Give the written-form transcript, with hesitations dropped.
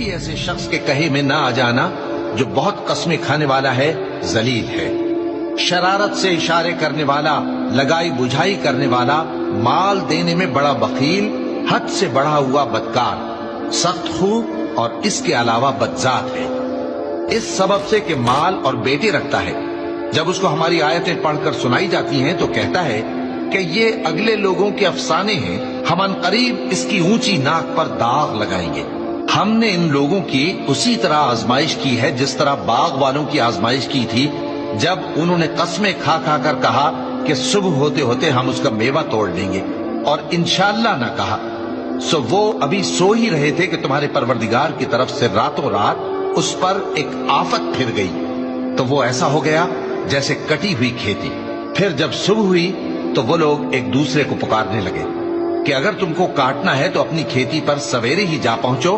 किसी ऐसे शख्स के कहे में ना आ जाना जो बहुत कस्में खाने वाला है, जलील है, शरारत से इशारे करने वाला, लगाई बुझाई करने वाला, माल देने में बड़ा बखील, हद से बढ़ा हुआ बदकार, सख्त खू और इसके अलावा बदजात है। इस सबब से कि माल और बेटे रखता है, जब उसको हमारी आयतें पढ़कर सुनाई जाती हैं तो कहता है कि ये अगले लोगों के अफसाने हैं, हम अनकरीब इसकी ऊंची नाक पर दाग लगाएंगे। हमने इन लोगों की उसी तरह आजमाइश की है जिस तरह बाग वालों की आजमाइश की थी, जब उन्होंने कस्में खा खा कर कहा कि सुबह होते होते हम उसका मेवा तोड़ देंगे और इंशाअल्लाह ना कहा। सो वो अभी सो ही रहे थे कि तुम्हारे परवरदिगार की तरफ से रातों रात उस पर एक आफत फिर गई, तो वो ऐसा हो गया जैसे कटी हुई खेती। फिर जब सुबह हुई तो वो लोग एक दूसरे को पुकारने लगे कि अगर तुमको काटना है तो अपनी खेती पर सवेरे ही जा पहुंचो